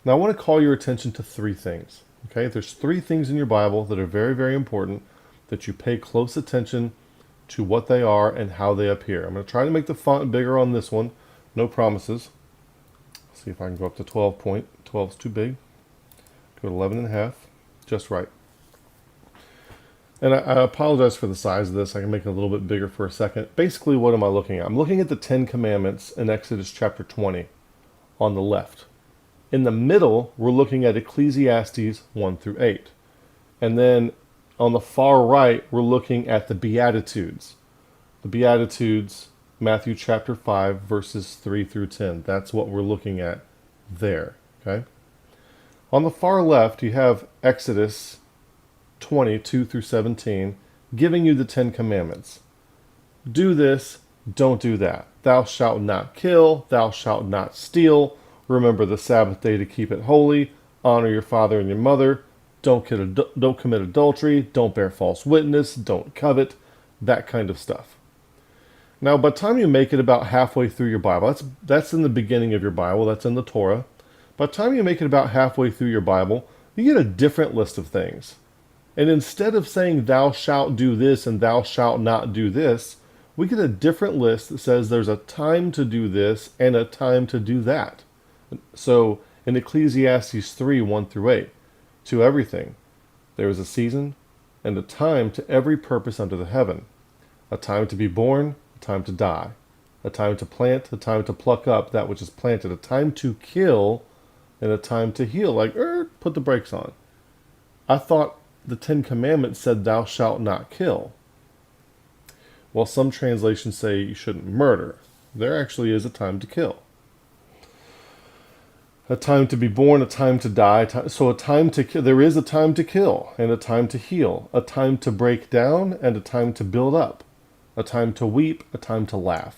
Now I want to call your attention to three things. Okay, there's three things in your Bible that are very, very important that you pay close attention to what they are and how they appear. I'm going to try to make the font bigger on this one. No promises. See if I can go up to 12 point. 12 is too big. Go to 11 and a half. Just right. And I apologize for the size of this. I can make it a little bit bigger for a second. Basically, what am I looking at? I'm looking at the 10 Commandments in Exodus chapter 20 on the left. In the middle, we're looking at Ecclesiastes 1 through 8. And then on the far right, we're looking at the Beatitudes. The Beatitudes, Matthew chapter 5, verses 3 through 10. That's what we're looking at there. Okay. On the far left, you have Exodus 22 through 17, giving you the 10 Commandments. Do this, don't do that. Thou shalt not kill, thou shalt not steal. Remember the Sabbath day to keep it holy. Honor your father and your mother. Don't commit adultery. Don't bear false witness. Don't covet. That kind of stuff. Now, by the time you make it about halfway through your Bible, that's in the beginning of your Bible. That's in the Torah. By the time you make it about halfway through your Bible, you get a different list of things. And instead of saying thou shalt do this and thou shalt not do this, we get a different list that says there's a time to do this and a time to do that. So in Ecclesiastes 3, 1 through 8, to everything, there is a season and a time to every purpose under the heaven. A time to be born, a time to die. A time to plant, a time to pluck up that which is planted. A time to kill and a time to heal. Like, put the brakes on. I thought the 10 Commandments said thou shalt not kill. Well, some translations say you shouldn't murder. There actually is a time to kill. A time to be born, a time to die. So a time to kill. There is a time to kill and a time to heal. A time to break down and a time to build up. A time to weep, a time to laugh.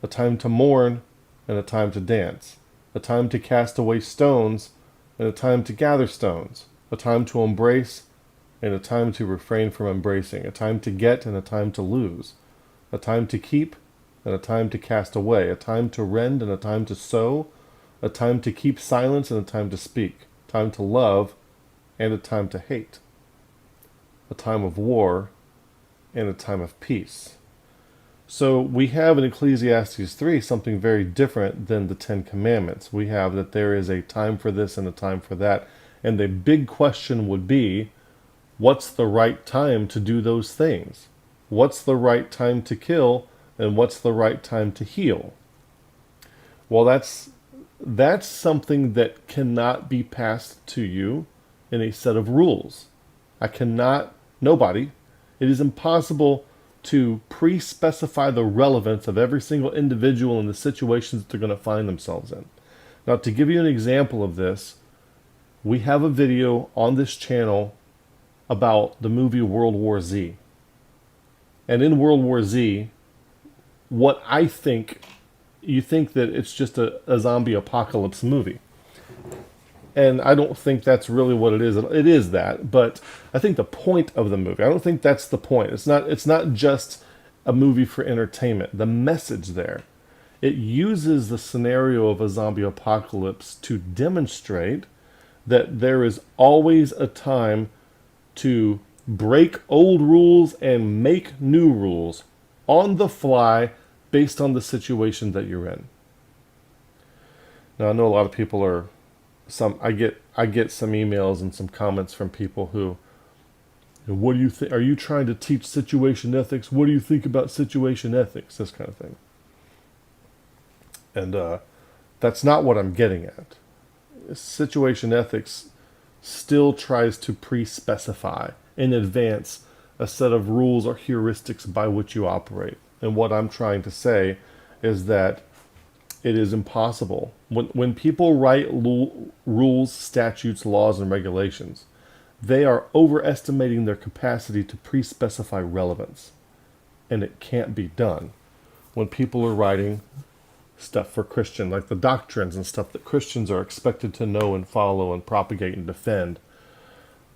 A time to mourn and a time to dance. A time to cast away stones and a time to gather stones. A time to embrace and a time to refrain from embracing. A time to get and a time to lose. A time to keep and a time to cast away. A time to rend and a time to sow. A time to keep silence and a time to speak. A time to love and a time to hate. A time of war and a time of peace. So we have in Ecclesiastes 3 something very different than the 10 Commandments. We have that there is a time for this and a time for that. And the big question would be, what's the right time to do those things? What's the right time to kill and what's the right time to heal? Well, that's something that cannot be passed to you in a set of rules. Nobody, it is impossible to pre-specify the relevance of every single individual in the situations that they're going to find themselves in. Now, to give you an example of this, we have a video on this channel about the movie World War Z. And in World War Z, what I think, you think that it's just a zombie apocalypse movie. And I don't think that's really what it is. It is that, but I think the point of the movie, I don't think that's the point. It's not just a movie for entertainment. The message there, it uses the scenario of a zombie apocalypse to demonstrate that there is always a time to break old rules and make new rules on the fly based on the situation that you're in. Now, I know a lot of people are I get some emails and some comments from people who, what do you think? Are you trying to teach situation ethics? What do you think about situation ethics? This kind of thing. And that's not what I'm getting at. Situation ethics still tries to pre-specify in advance a set of rules or heuristics by which you operate. And what I'm trying to say is that it is impossible. When people write rules, statutes, laws, and regulations, they are overestimating their capacity to pre-specify relevance. And it can't be done. When people are writing stuff for Christian, like the doctrines and stuff that Christians are expected to know and follow and propagate and defend,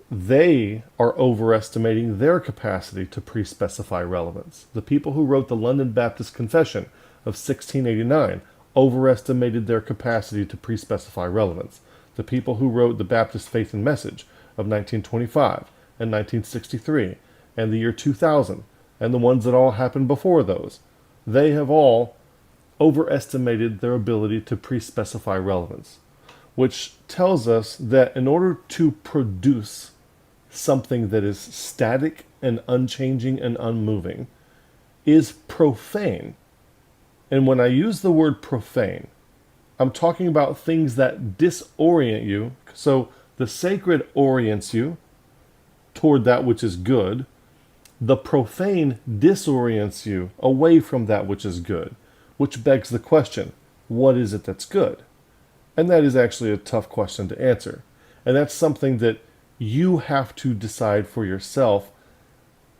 they are overestimating their capacity to pre-specify relevance. The people who wrote the London Baptist Confession of 1689 overestimated their capacity to pre-specify relevance. the people who wrote the Baptist Faith and Message of 1925 and 1963 and the year 2000 and the ones that all happened before those, they have all overestimated their ability to pre-specify relevance, which tells us that in order to produce something that is static and unchanging and unmoving is profane. And when I use the word profane, I'm talking about things that disorient you. So the sacred orients you toward that which is good. The profane disorients you away from that which is good, which begs the question, what is it that's good? And that is actually a tough question to answer. And that's something that you have to decide for yourself.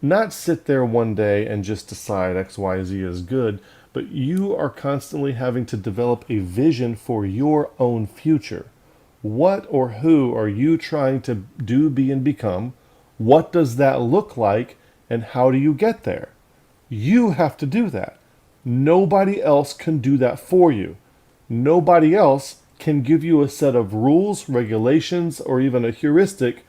Not sit there one day and just decide X, Y, Z is good, but you are constantly having to develop a vision for your own future. What or who are you trying to do, be, and become? What does that look like? And how do you get there? You have to do that. Nobody else can do that for you. Nobody else can give you a set of rules, regulations, or even a heuristic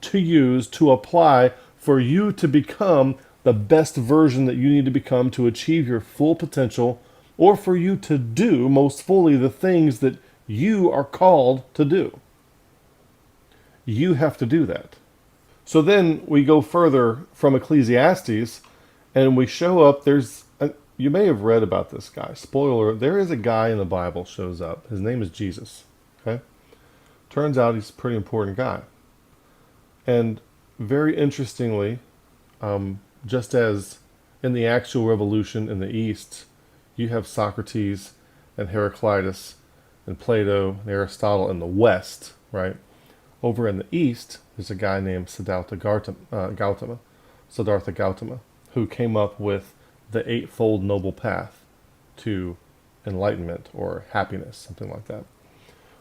to use, to apply for you to become the best version that you need to become to achieve your full potential, or for you to do most fully the things that you are called to do. You have to do that. So then we go further from Ecclesiastes and we show up, you may have read about this guy. Spoiler, there is a guy in the Bible shows up. His name is Jesus. Okay? Turns out he's a pretty important guy. And very interestingly, just as in the actual revolution in the East, you have Socrates and Heraclitus and Plato and Aristotle in the West, right? Over in the East, there's a guy named Siddhartha Gautama, who came up with the Eightfold Noble Path to enlightenment or happiness, something like that.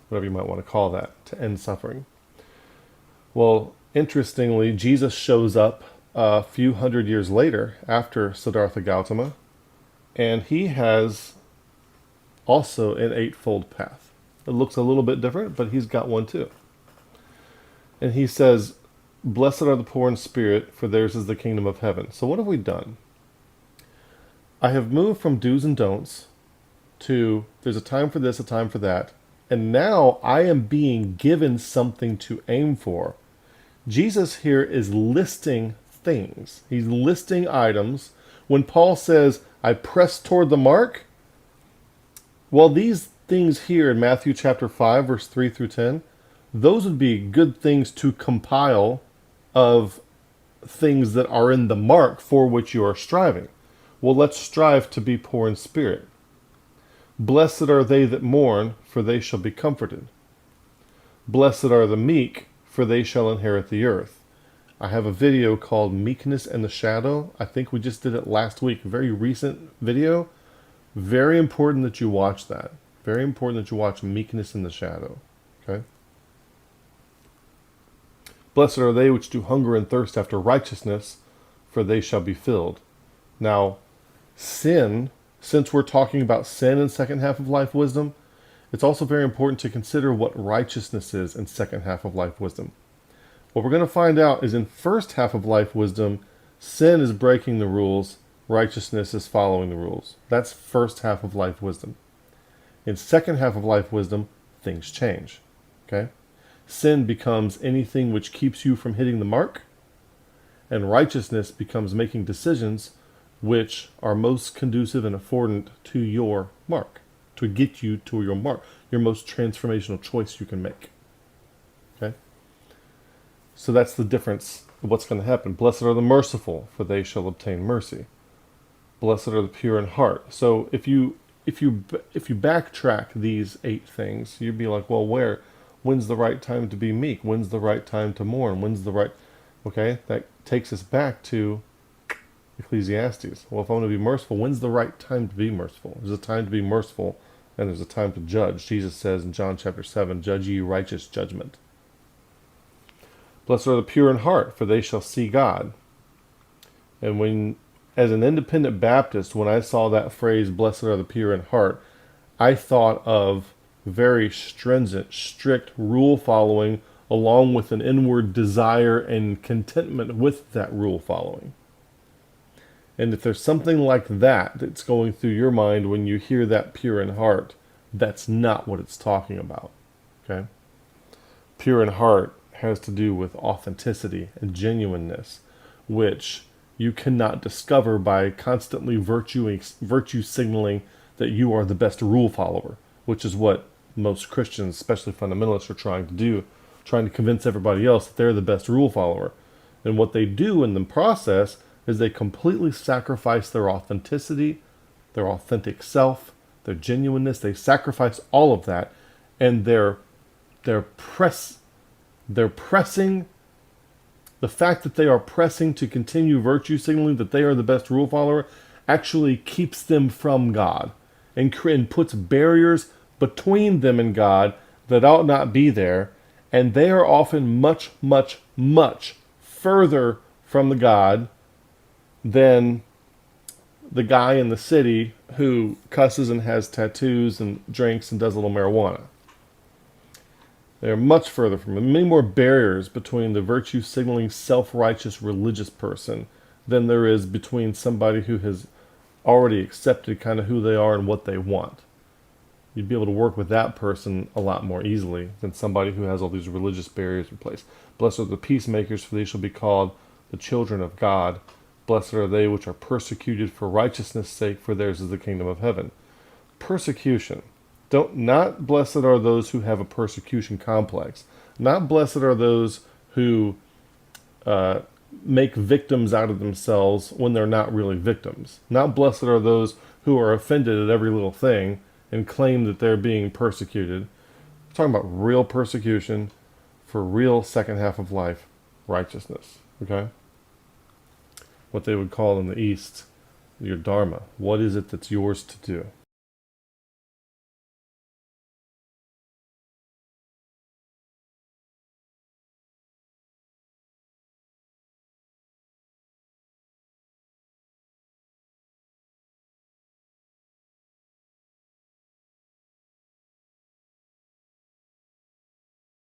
Whatever you might want to call that, to end suffering. Well, interestingly, Jesus shows up a few hundred years later after Siddhartha Gautama, and he has also an eightfold path. It looks a little bit different, but he's got one too. And he says, "Blessed are the poor in spirit, for theirs is the kingdom of heaven." So what have we done? I have moved from do's and don'ts to there's a time for this, a time for that, and now I am being given something to aim for. Jesus here is listing things. He's listing items. When Paul says, I press toward the mark, well, these things here in Matthew chapter 5, verse 3 through 10, those would be good things to compile of things that are in the mark for which you are striving. Well, let's strive to be poor in spirit. Blessed are they that mourn, for they shall be comforted. Blessed are the meek, for they shall inherit the earth. I have a video called Meekness and the Shadow. I think we just did it last week. A very recent video. Very important that you watch that. Very important that you watch Meekness and the Shadow. Okay? Blessed are they which do hunger and thirst after righteousness, for they shall be filled. Now, sin, since we're talking about sin in second half of life wisdom, it's also very important to consider what righteousness is in second half of life wisdom. What we're going to find out is in first half of life wisdom, sin is breaking the rules, righteousness is following the rules. That's first half of life wisdom. In second half of life wisdom, things change. Okay? Sin becomes anything which keeps you from hitting the mark, and righteousness becomes making decisions which are most conducive and affordant to your mark, to get you to your mark, your most transformational choice you can make. Okay? So that's the difference of what's going to happen. Blessed are the merciful, for they shall obtain mercy. Blessed are the pure in heart. So if you backtrack these 8 things, you'd be like, well, when's the right time to be meek? When's the right time to mourn? Okay, that takes us back to Ecclesiastes. Well, if I want to be merciful, when's the right time to be merciful? There's a time to be merciful, and there's a time to judge. Jesus says in John chapter 7, judge ye righteous judgment. Blessed are the pure in heart, for they shall see God. And as an independent Baptist, when I saw that phrase, blessed are the pure in heart, I thought of very stringent, strict rule following, along with an inward desire and contentment with that rule following. And if there's something like that that's going through your mind when you hear that pure in heart, that's not what it's talking about. Okay? Pure in heart has to do with authenticity and genuineness, which you cannot discover by constantly virtue signaling that you are the best rule follower, which is what most Christians, especially fundamentalists, are trying to do, trying to convince everybody else that they're the best rule follower. And what they do in the process is they completely sacrifice their authenticity, their authentic self, their genuineness. They sacrifice all of that, and they're pressing. The fact that they are pressing to continue virtue signaling that they are the best rule follower actually keeps them from God and puts barriers between them and God that ought not be there. And they are often much, much, much further from the God than the guy in the city who cusses and has tattoos and drinks and does a little marijuana. They're much further from it. Many more barriers between the virtue signaling, self-righteous religious person than there is between somebody who has already accepted kind of who they are and what they want. You'd be able to work with that person a lot more easily than somebody who has all these religious barriers in place. Blessed are the peacemakers, for they shall be called the children of God. Blessed are they which are persecuted for righteousness' sake, for theirs is the kingdom of heaven. Persecution. Not blessed are those who have a persecution complex. Not blessed are those who make victims out of themselves when they're not really victims. Not blessed are those who are offended at every little thing and claim that they're being persecuted. We're talking about real persecution for real second half of life righteousness. Okay? What they would call in the East your dharma. What is it that's yours to do?